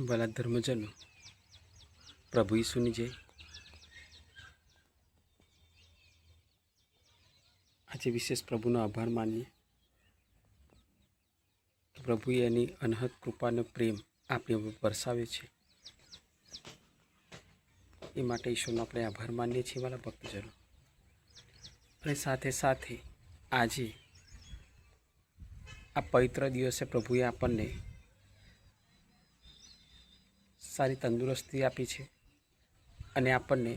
વાલા ધર્મજનો, પ્રભુ ઈસુની જય. આજે વિશેષ પ્રભુનો આભાર માનીએ કે પ્રભુએ એની અનહદ કૃપાનો પ્રેમ આપણી ઉપર વરસાવે છે. એ માટે ઈશ્વરનો આપણે આભાર માનીએ છીએ વાલા ભક્તજનો. અને સાથે સાથે આજે આ પવિત્ર દિવસે પ્રભુએ આપણને સારી તંદુરસ્તી આપી છે અને આપણને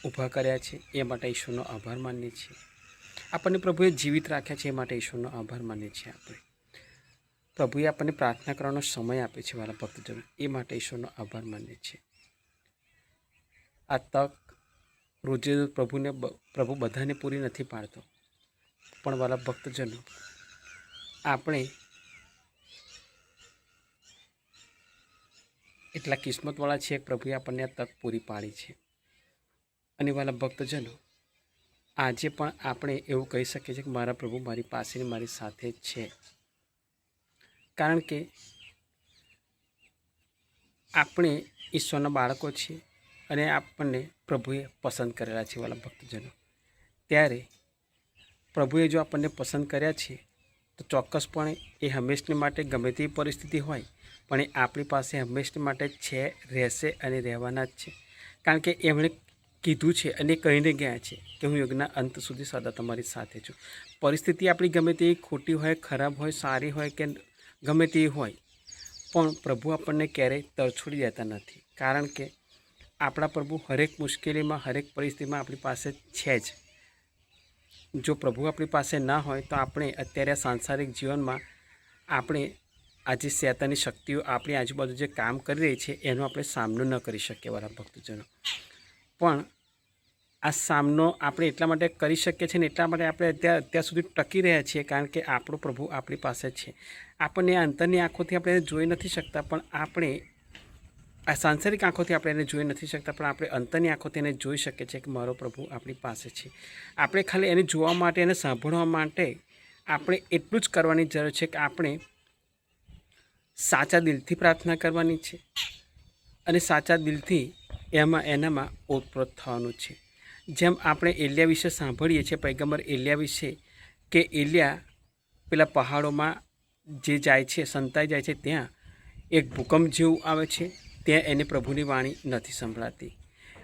ઊભા કર્યા છે. એ માટે ઈશ્વરનો આભાર માનીએ છીએ. આપણને પ્રભુએ જીવિત રાખ્યા છે, એ માટે ઈશ્વરનો આભાર માનીએ છીએ. પ્રભુએ આપણને પ્રાર્થના કરવાનો સમય આપે છે વાલા ભક્તજનો, એ માટે ઈશ્વરનો આભાર માનીએ છીએ. આ તક રોજે પ્રભુ બધાને પૂરી નથી પાડતો, પણ વાલા ભક્તજનો, આપણે એટલા કિસ્મતવાળા છીએ કે પ્રભુએ આપણને આ તક પૂરી પાડી છે. અને વાલા ભક્તજનો, આજે પણ આપણે એવું કહી શકીએ છીએ કે મારા પ્રભુ મારી પાસે ને મારી સાથે જ છે. કારણ કે આપણે ઈશ્વરના બાળકો છીએ અને આપણને પ્રભુએ પસંદ કરેલા છે વાલા ભક્તજનો. ત્યારે પ્રભુએ જો આપણને પસંદ કર્યા છે તો ચોક્કસપણે એ હંમેશને માટે ગમે તેવી પરિસ્થિતિ હોય પણ એ આપણી પાસે હંમેશને માટે છે, રહેશે અને રહેવાના જ છે. કારણ કે એમણે કીધું છે અને કહીને ગયા છે કે હું યુગના અંત સુધી સદા તમારી સાથે છું. પરિસ્થિતિ આપણી ગમે તેવી ખોટી હોય, ખરાબ હોય, સારી હોય કે ગમે તેવી હોય, પણ પ્રભુ આપણને ક્યારેય તરછોડી દેતા નથી. કારણ કે આપણા પ્રભુ હરેક મુશ્કેલીમાં, હરેક પરિસ્થિતિમાં આપણી પાસે છે જ. જો પ્રભુ આપણી પાસે ના હોય તો આપણે અત્યારે સાંસારિક જીવનમાં આપણે આજે શૈતાનની શક્તિઓ આપણી આજુબાજુ જે કામ કરી રહી છે એનો આપણે સામનો ન કરી શકીએ વાલા ભક્તજનો. પણ આ સામનો આપણે એટલા માટે કરી શકીએ છીએ ને એટલા માટે આપણે અત્યાર સુધી ટકી રહ્યા છીએ કારણ કે આપણો પ્રભુ આપણી પાસે છે. આપણને અંતરની આંખોથી આપણે એને જોઈ નથી શકતા, પણ આપણે આ સાંસારિક આંખોથી આપણે એને જોઈ નથી શકતા, પણ આપણે અંતરની આંખોથી એને જોઈ શકીએ છીએ કે મારો પ્રભુ આપણી પાસે છે. આપણે ખાલી એને જોવા માટે, એને સાંભળવા માટે આપણે એટલું જ કરવાની જરૂર છે કે આપણે સાચા દિલથી પ્રાર્થના કરવાની છે અને સાચા દિલથી એનામાં ઓતપ્રોત થવાનું છે. જેમ આપણે એલિયા વિશે સાંભળીએ છીએ, પૈગંબર એલિયા વિશે, કે એલિયા પેલા પહાડોમાં જે જાય છે, સંતાઈ જાય છે, ત્યાં એક ભૂકંપ જેવું આવે છે, ત્યાં એને પ્રભુની વાણી નથી સંભળાતી.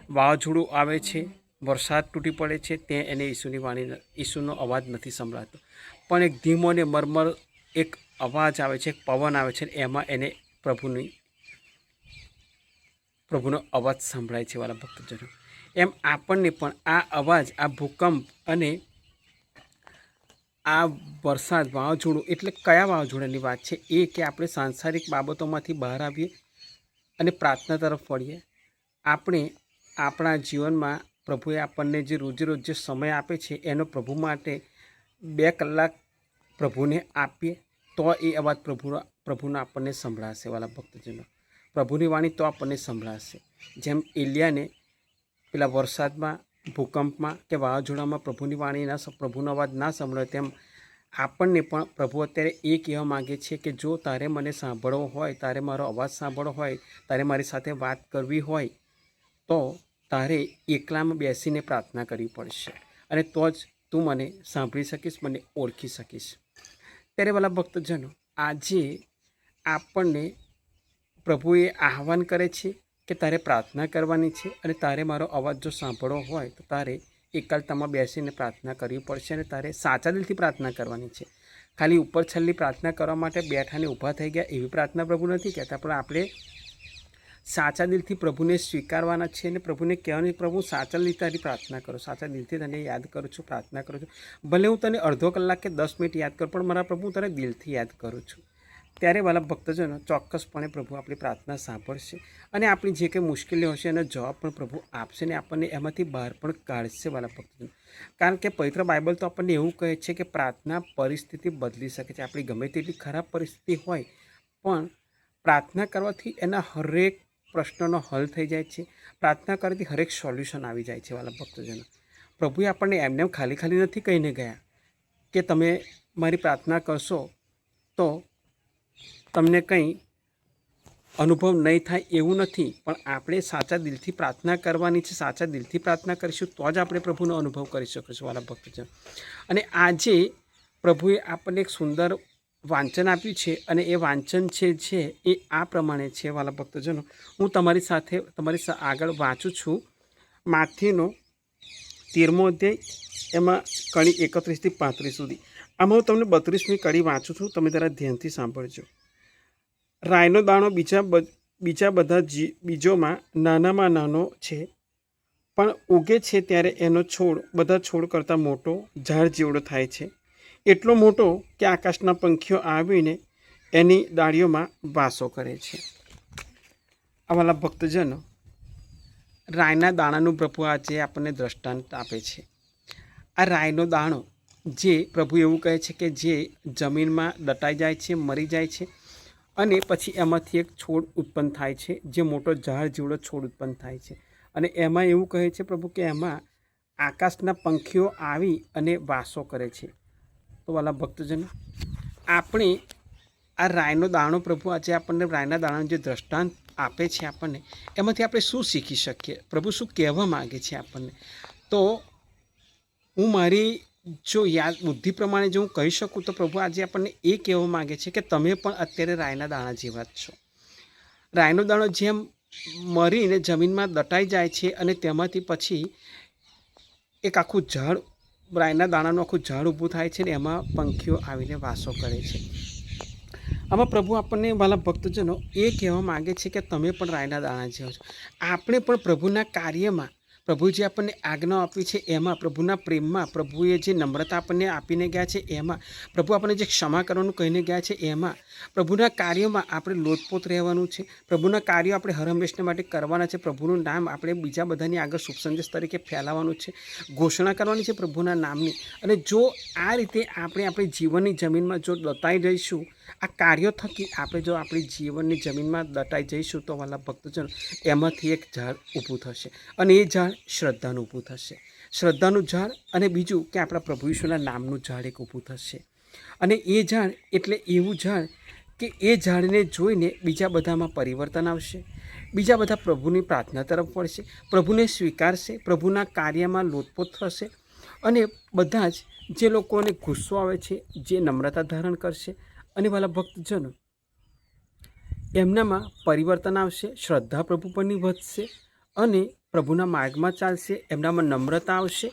વાવાઝોડું આવે છે, વરસાદ તૂટી પડે છે, ત્યાં એને ઈસુનો અવાજ નથી સંભળાતો. પણ એક ધીમો ને મરમર એક અવાજ આવે છે, એક પવન આવે છે, એમાં એને પ્રભુનો અવાજ સંભળાય છે વાલા ભક્તજનો. એમ આપણને પણ આ અવાજ, આ ભૂકંપ અને આ વરસાદ, વાવાઝોડું, એટલે કયા વાવાઝોડાની વાત છે? એ કે આપણે સાંસારિક બાબતોમાંથી બહાર આવીએ અને પ્રાર્થના તરફ વળીએ. આપણે આપણા જીવનમાં પ્રભુએ આપણને જે રોજે રોજ જે સમય આપે છે એનો પ્રભુ માટે 2 કલાક પ્રભુને આપીએ તો એ અવાજ પ્રભુનો આપણને સંભળાશે વાલા ભક્તજનો. પ્રભુની વાણી તો આપણને સંભળાશે. જેમ એલિયાને પેલા વરસાદમાં, ભૂકંપમાં કે વાવાઝોડામાં પ્રભુનો અવાજ ના સંભળાય, તેમ આપણને પણ પ્રભુ અત્યારે એ કહેવા માગે છે કે જો તારે મને સાંભળવો હોય, તારે મારો અવાજ સાંભળવો હોય, તારે મારી સાથે વાત કરવી હોય તો તારે એકલામાં બેસીને પ્રાર્થના કરવી પડશે અને તો જ તું મને સાંભળી શકીશ, મને ઓળખી શકીશ. ત્યારે વાલા ભક્તજનો, આજે આપણને પ્રભુએ આહ્વાન કરે છે કે તારે પ્રાર્થના કરવાની છે અને તારે મારો અવાજ જો સાંભળવો હોય તો તારે એકલતામાં બેસીને પ્રાર્થના કરવી પડશે અને તારે સાચા દિલથી પ્રાર્થના કરવાની છે. ખાલી ઉપર છલ્લી પ્રાર્થના કરવા માટે બેઠાને ઊભા થઈ ગયા એવી પ્રાર્થના પ્રભુ નથી કહેતા, પણ આપણે સાચા દિલથી પ્રભુને સ્વીકારવાના છે અને પ્રભુને કહેવાની, પ્રભુ સાચા દિલથી તારી પ્રાર્થના કરો, સાચા દિલથી તને યાદ કરું છું, પ્રાર્થના કરું છું. ભલે હું તને અડધો કલાક કે 10 મિનિટ યાદ કરું, પણ મારા પ્રભુ હું તને દિલથી યાદ કરું છું. ત્યારે વાલા ભક્તજનો, ચોક્કસપણે પ્રભુ આપણી પ્રાર્થના સાંભળશે અને આપણી જે કંઈ મુશ્કેલીઓ હશે એનો જવાબ પણ પ્રભુ આપશે ને આપણને એમાંથી બહાર પણ કાઢશે વાલા ભક્તજનો. કારણ કે પવિત્ર બાઇબલ તો આપણને એવું કહે છે કે પ્રાર્થના પરિસ્થિતિ બદલી શકે છે. આપણી ગમે તેટલી ખરાબ પરિસ્થિતિ હોય પણ પ્રાર્થના કરવાથી એના હરેક પ્રશ્નનો હલ થઈ જાય છે. પ્રાર્થના કરવાથી હરેક સોલ્યુશન આવી જાય છે વાલા ભક્તજનો. પ્રભુએ આપણને એમને ખાલી નથી કહીને ગયા કે તમે મારી પ્રાર્થના કરશો તો તમને કંઈ અનુભવ નહીં થાય એવું નથી, પણ આપણે સાચા દિલથી પ્રાર્થના કરવાની છે. સાચા દિલથી પ્રાર્થના કરીશું તો જ આપણે પ્રભુનો અનુભવ કરી શકીશું વાલા ભક્તજન. અને આજે પ્રભુએ આપણને એક સુંદર વાંચન આપ્યું છે, અને એ વાંચન છે એ આ પ્રમાણે છે વાલા ભક્તજનો. હું તમારી આગળ વાંચું છું માથીનો 13મો અધ્યાય, એમાં કડી 31થી 35 સુધી. આમાં હું તમને 32મી કડી વાંચું છું, તમે જરા ધ્યાનથી સાંભળજો. રાઈનો દાણો બીજા બધા બીજોમાં નાનામાં નાનો છે, પણ ઉગે છે ત્યારે એનો છોડ બધા છોડ કરતાં મોટો ઝાડ જેવડો થાય છે, એટલો મોટો કે આકાશના પંખીઓ આવીને એની ડાળીઓમાં વાસો કરે છે. આવાલા ભક્તજનો, રાઈના દાણાનું પ્રભુ આજે આપણને દ્રષ્ટાંત આપે છે. આ રાઈનો દાણો જે પ્રભુ એવું કહે છે કે જે જમીનમાં દટાઈ જાય છે, મરી જાય છે, અને પછી એમાંથી એક છોડ ઉત્પન્ન થાય છે, જે મોટો ઝાડ જેવડો છોડ ઉત્પન્ન થાય છે. અને એમાં એવું કહે છે પ્રભુ કે એમાં આકાશના પંખીઓ આવી અને વાસો કરે છે. તો વાલા ભક્તજનો, આપણે આ રાઈનો દાણો પ્રભુ આજે આપણને રાઈના દાણાનું જે દ્રષ્ટાંત આપે છે આપણને, એમાંથી આપણે શું શીખી શકીએ, પ્રભુ શું કહેવા માગે છે આપણને. તો હું મારી જો બુદ્ધિ પ્રમાણે જો હું કહી શકું તો પ્રભુ આજે આપણને એ કહેવા માગે છે કે તમે પણ અત્યારે રાઈના દાણા જેવા જ છો. રાઈનો દાણો જેમ મરીને જમીનમાં દટાઈ જાય છે અને તેમાંથી પછી એક આખું ઝાડ, રાઈના દાણાનું આખું ઝાડ ઊભું થાય છે, ને એમાં પંખીઓ આવીને વાસો કરે છે. આમાં પ્રભુ આપણને વાલા ભક્તજનો એ કહેવા માગે છે કે તમે પણ રાઈના દાણા જેવા છો. આપણે પણ પ્રભુના કાર્યમાં, પ્રભુ જે આપણને આજ્ઞા આપી છે એમાં, પ્રભુના પ્રેમમાં, પ્રભુએ જે નમ્રતા આપણને આપીને ગયા છે એમાં, પ્રભુ આપણને જે ક્ષમા કરવાનું કહીને ગયા છે એમાં, પ્રભુના કાર્યોમાં આપણે લોટપોટ રહેવાનું છે. પ્રભુના કાર્યો આપણે હરહંમેશને માટે કરવાના છે. પ્રભુનું નામ આપણે બીજા બધાની આગળ શુભ સંદેશ તરીકે ફેલાવવાનું છે, ઘોષણા કરવાની છે પ્રભુના નામની. અને જો આ રીતે આપણે આપણી જીવનની જમીનમાં જો દટાઈ જઈશું, આ કાર્યો થકી આપણે જો આપણી જીવનની જમીનમાં દટાઈ જઈશું, તો વાલા ભક્તજનો, એમાંથી એક ઝાડ ઊભું થશે, અને એ ઝાડ શ્રદ્ધાનું ઊભું થશે. શ્રદ્ધાનું ઝાડ, અને બીજું કે આપણા પ્રભુ ઈશ્વરના નામનું ઝાડ એક ઊભું થશે. અને એ ઝાડ એટલે એવું ઝાડ કે એ ઝાડને જોઈને બીજા બધામાં પરિવર્તન આવશે, બીજા બધા પ્રભુની પ્રાર્થના તરફ વળશે, પ્રભુને સ્વીકારશે, પ્રભુના કાર્યમાં લોટપોટ થશે. અને બધા જ જે લોકોને ગુસ્સો આવે છે, જે નમ્રતા ધારણ કરશે, અને વાલા ભક્તજનો, એમનામાં પરિવર્તન આવશે, શ્રદ્ધા પ્રભુ પરની વધશે, અને પ્રભુના માર્ગમાં ચાલશે, એમનામાં નમ્રતા આવશે.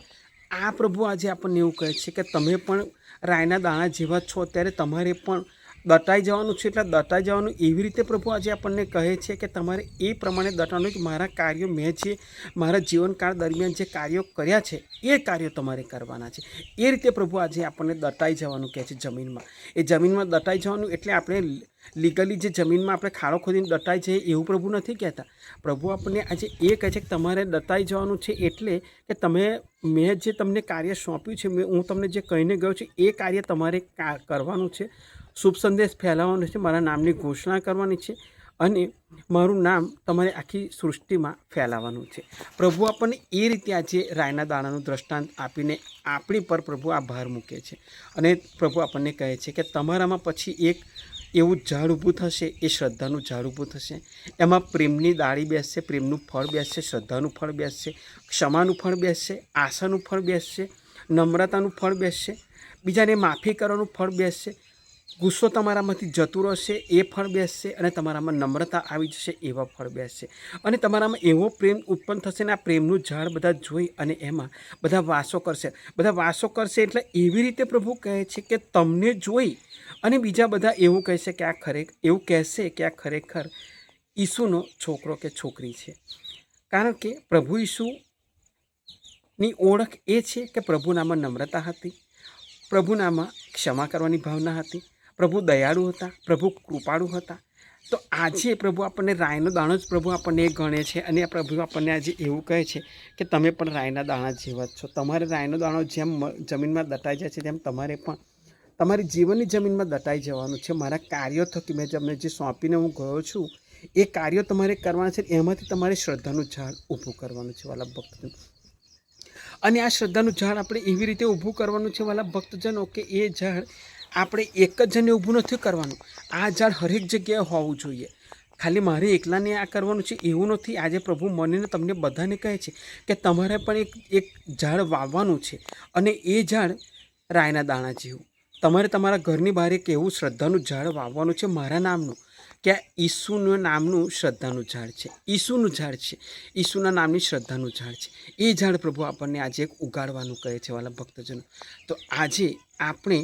આ પ્રભુ આજે આપણને એવું કહે છે કે તમે પણ રાઈના દાણા જેવા છો, ત્યારે તમારે પણ દટાઈ જવાનું છે. એટલે દટાઈ જવાનું એવી રીતે પ્રભુ આજે આપણને કહે છે કે તમારે એ પ્રમાણે દટાવાનું કે મારા કાર્યો, મેં જે મારા જીવનકાળ દરમિયાન જે કાર્યો કર્યા છે એ કાર્યો તમારે કરવાના છે. એ રીતે પ્રભુ આજે આપણને દટાઈ જવાનું કહે છે જમીનમાં. એ જમીનમાં દટાઈ જવાનું એટલે આપણે લીગલી જે જમીનમાં આપણે ખાડો ખોદીને દટાઈ જઈએ એવું પ્રભુ નથી કહેતા. પ્રભુ આપણને આજે એ કહે છે કે તમારે દટાઈ જવાનું છે, એટલે કે મેં જે તમને કાર્ય સોંપ્યું છે, હું તમને જે કહીને ગયો છું એ કાર્ય તમારે કરવાનું છે. શુભ સંદેશ ફેલાવવાનો છે, મારા નામની ઘોષણા કરવાની છે, અને મારું નામ તમારે આખી સૃષ્ટિમાં ફેલાવવાનું છે. પ્રભુ આપણને એ રીતે આજે રાઈના દાણાનું દ્રષ્ટાંત આપીને આપણી પર પ્રભુ આ ભાર મૂકે છે. અને પ્રભુ આપણને કહે છે કે તમારામાં પછી એક એવું ઝાડ ઊભું થશે, એ શ્રદ્ધાનું ઝાડ ઊભું થશે. એમાં પ્રેમની ડાળી બેસશે, પ્રેમનું ફળ બેસશે, શ્રદ્ધાનું ફળ બેસશે, ક્ષમાનું ફળ બેસશે, આશાનું ફળ બેસશે, નમ્રતાનું ફળ બેસશે, બીજાને માફી કરવાનું ફળ બેસશે, ગુસ્સો તમારામાંથી જતું રહેશે એ ફળ બેસશે, અને તમારામાં નમ્રતા આવી જશે એવા ફળ બેસશે. અને તમારામાં એવો પ્રેમ ઉત્પન્ન થશે ને આ પ્રેમનું ઝાડ બધા જોઈ અને એમાં બધા વાસો કરશે. બધા વાસો કરશે એટલે એવી રીતે પ્રભુ કહે છે કે તમને જોઈ અને બીજા બધા એવું કહેશે કે એવું કહેશે કે આ ખરેખર ઈસુનો છોકરો કે છોકરી છે. કારણ કે પ્રભુ ઈસુની ઓળખ એ છે કે પ્રભુનામાં નમ્રતા હતી, પ્રભુનામાં ક્ષમા કરવાની ભાવના હતી, પ્રભુ દયાળુ હતા, પ્રભુ કૃપાળુ હતા. તો આજે પ્રભુ આપણને રાઈનો દાણો જ પ્રભુ આપણને એ ગણે છે, અને પ્રભુ આપણને આજે એવું કહે છે કે તમે પણ રાઈના દાણા જેવા જ છો. તમારે રાઈનો દાણો જેમ જમીનમાં દટાઈ જાય છે, તેમ તમારે પણ તમારી જીવનની જમીનમાં દટાઈ જવાનું છે. મારા કાર્યો થકી મેં તમને જે સોંપીને હું ગયો છું એ કાર્યો તમારે કરવાના છે. એમાંથી તમારે શ્રદ્ધાનું ઝાડ ઊભું કરવાનું છે વાલા ભક્તજનો. અને આ શ્રદ્ધાનું ઝાડ આપણે એવી રીતે ઊભું કરવાનું છે વાલા ભક્તજનો કે એ ઝાડ આપણે એક જ જણને ઊભું નથી કરવાનું. આ ઝાડ હરેક જગ્યાએ હોવું જોઈએ. ખાલી મારે એકલાને આ કરવાનું છે એવું નથી. આજે પ્રભુ મને ને તમને બધાને કહે છે કે તમારે પણ એક ઝાડ વાવવાનું છે, અને એ ઝાડ રાયના દાણા જેવું. તમારે તમારા ઘરની બહાર એક એવું શ્રદ્ધાનું ઝાડ વાવવાનું છે મારા નામનું, કે આ ઈસુનું નામનું શ્રદ્ધાનું ઝાડ છે, ઈસુનું ઝાડ છે, ઈસુના નામની શ્રદ્ધાનું ઝાડ છે. એ ઝાડ પ્રભુ આપણને આજે એક ઉગાડવાનું કહે છે વાલા ભક્તજનો. તો આજે આપણે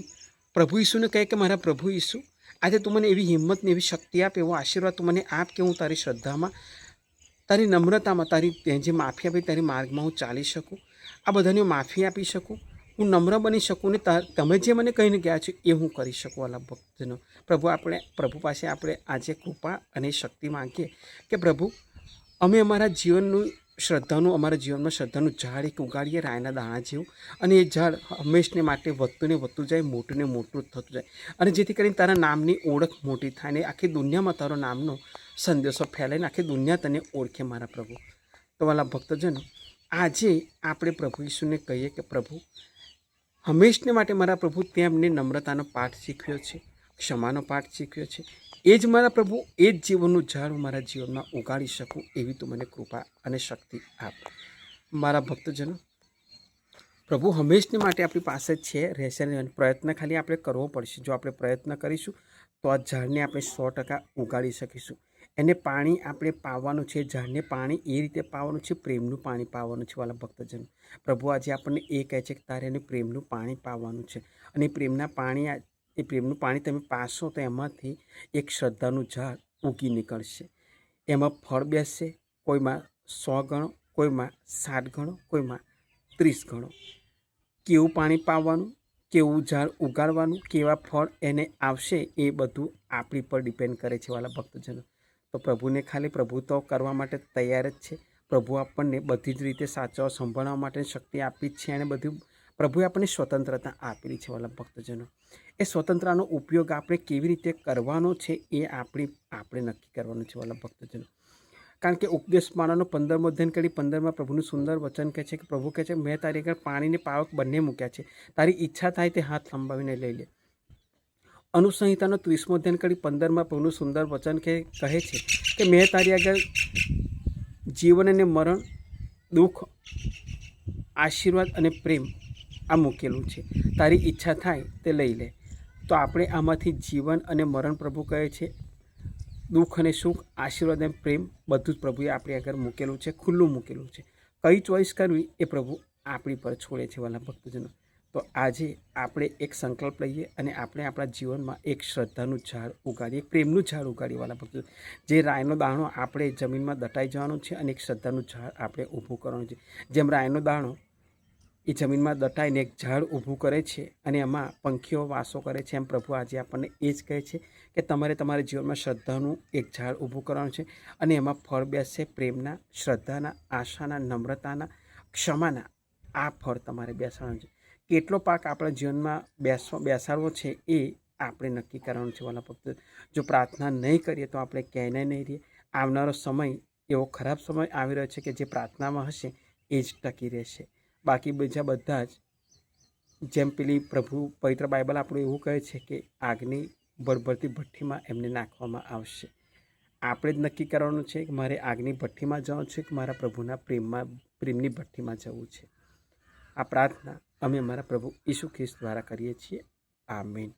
પ્રભુ ઈસુને કહે કે મારા પ્રભુ ઈસુ, આજે તું મને એવી હિંમત ને એવી શક્તિ આપ, એવો આશીર્વાદ તું મને આપ કે હું તારી શ્રદ્ધામાં, તારી નમ્રતામાં, તારી જે માફી આપી તારી માર્ગમાં હું ચાલી શકું, આ બધાની માફી આપી શકું, હું નમ્ર બની શકું, ને તમે જે મને કહીને ગયા છો એ હું કરી શકું વાલા ભક્તજનો. પ્રભુ પાસે આપણે આજે કૃપા અને શક્તિ માંગીએ કે પ્રભુ અમે અમારા જીવનમાં શ્રદ્ધાનું ઝાડ એક ઉગાડીએ રાયના દાણા જેવું, અને એ ઝાડ હંમેશને માટે વધતું ને વધતું જાય, મોટું ને મોટું થતું જાય, અને જેથી કરીને તારા નામની ઓળખ મોટી થાય ને આખી દુનિયામાં તારો નામનો સંદેશો ફેલાઈને આખી દુનિયા તને ઓળખે મારા પ્રભુ. તો વાલા ભક્તજનો, આજે આપણે પ્રભુ ઈસુને કહીએ કે પ્રભુ હંમેશને માટે મારા પ્રભુ ત્યાં એમને નમ્રતાનો પાઠ શીખ્યો છે, ક્ષમાનો પાઠ શીખ્યો છે. એ જ મારા પ્રભુ, એ જ જીવનનું ઝાડ હું મારા જીવનમાં ઉગાડી શકું એવી તું મને કૃપા અને શક્તિ આપ. મારા ભક્તજનો, પ્રભુ હંમેશને માટે આપણી પાસે છે, રહેશે, અને પ્રયત્ન ખાલી આપણે કરવો પડશે. જો આપણે પ્રયત્ન કરીશું તો આ ઝાડને આપણે 100% ઉગાડી શકીશું. એને પાણી આપણે પાવાનું છે, ઝાડને પાણી એ રીતે પાવાનું છે, પ્રેમનું પાણી પાવાનું છે વાલા ભક્તજનો. પ્રભુ આજે આપણને એ કહે છે કે તારે એને પ્રેમનું પાણી પાવાનું છે, અને એ પ્રેમનું પાણી તમે પાશો તો એમાંથી એક શ્રદ્ધાનું ઝાડ ઉગી નીકળશે. એમાં ફળ બેસશે, કોઈમાં 100 ગણો, કોઈમાં 60 ગણો, કોઈમાં 30 ગણો. કેવું પાણી પાવાનું, કેવું ઝાડ ઉગાડવાનું, કેવા ફળ એને આવશે, એ બધું આપણી પર ડિપેન્ડ કરે છે વાલા ભક્તજનો. તો પ્રભુને ખાલી પ્રભુ તો કરવા માટે તૈયાર જ છે. પ્રભુ આપણને બધી જ રીતે સાચવવા સંભાળવા માટે શક્તિ આપી જ છે, અને બધું પ્રભુએ આપણને સ્વતંત્રતા આપેલી છે વાલા ભક્તજનો. એ સ્વતંત્રતાનો ઉપયોગ આપણે કેવી રીતે કરવાનો છે એ આપણે નક્કી કરવાનું છે વાલા ભક્તજનો. કારણ કે ઉપદેશમાળાનો 15મો અધ્યાય કરી 15માં પ્રભુનું સુંદર વચન કહે છે કે પ્રભુ કહે છે મેં તારી આગળ પાણીને પાવક બંને મૂક્યા છે, તારી ઈચ્છા થાય તે હાથ લંબાવીને લઈ લે. અનુસંહિતાનો 30મો અધ્યાય કરી 15માં પ્રભુનું સુંદર વચન કહે છે કે મેં તારી આગળ જીવન અને મરણ, દુઃખ, આશીર્વાદ અને પ્રેમ આ મૂકેલું છે, તારી ઈચ્છા થાય તે લઈ લે. તો આપણે આમાંથી જીવન અને મરણ પ્રભુ કહે છે, દુઃખ અને સુખ, આશીર્વાદ અને પ્રેમ બધું જ પ્રભુએ આપણી આગળ મૂકેલું છે, ખુલ્લું મૂકેલું છે. કઈ ચોઈસ કરવી એ પ્રભુ આપણી પર છોડે છે વાલા ભક્તજનો. તો આજે આપણે એક સંકલ્પ લઈએ અને આપણે આપણા જીવનમાં એક શ્રદ્ધાનું ઝાડ ઉગાડીએ, એક પ્રેમનું ઝાડ ઉગાડીએ વાલા ભક્તો. જે રાયનો દાણો આપણે જમીનમાં દટાઈ જવાનો છે, અને એક શ્રદ્ધાનું ઝાડ આપણે ઊભું કરવાનું છે. જેમ રાયનો દાણો એ જમીનમાં દટાઈને એક ઝાડ ઊભું કરે છે અને એમાં પંખીઓ વાસો કરે છે, એમ પ્રભુ આજે આપણને એ જ કહે છે કે તમારે તમારા જીવનમાં શ્રદ્ધાનું એક ઝાડ ઊભું કરવાનું છે, અને એમાં ફળ બેસશે પ્રેમના, શ્રદ્ધાના, આશાના, નમ્રતાના, ક્ષમાના. આ ફળ તમારે બેસાડવાનું છે. કેટલો પાક આપણા જીવનમાં બેસાડવો છે એ આપણે નક્કી કરવાનું છે વાલા ભક્તો. જો પ્રાર્થના નહીં કરીએ તો આપણે ક્યાંય નહીં રહીએ. આવનારો સમય એવો ખરાબ સમય આવી રહ્યો છે કે જે પ્રાર્થનામાં હશે એ જ ટકી રહેશે. બાકી બીજા બધા જ જેમ પેલી પ્રભુ પવિત્ર બાઇબલ આપણું એવું કહે છે કે આગની ભરભરતી ભઠ્ઠીમાં એમને નાખવામાં આવશે. આપણે જ નક્કી કરવાનું છે કે મારે આગની ભઠ્ઠીમાં જવું છે કે મારા પ્રભુના પ્રેમની ભઠ્ઠીમાં જવું છે. આ પ્રાર્થના અમે અમારા પ્રભુ ઈસુ ખ્રિસ્ત દ્વારા કરીએ છીએ. આમીન.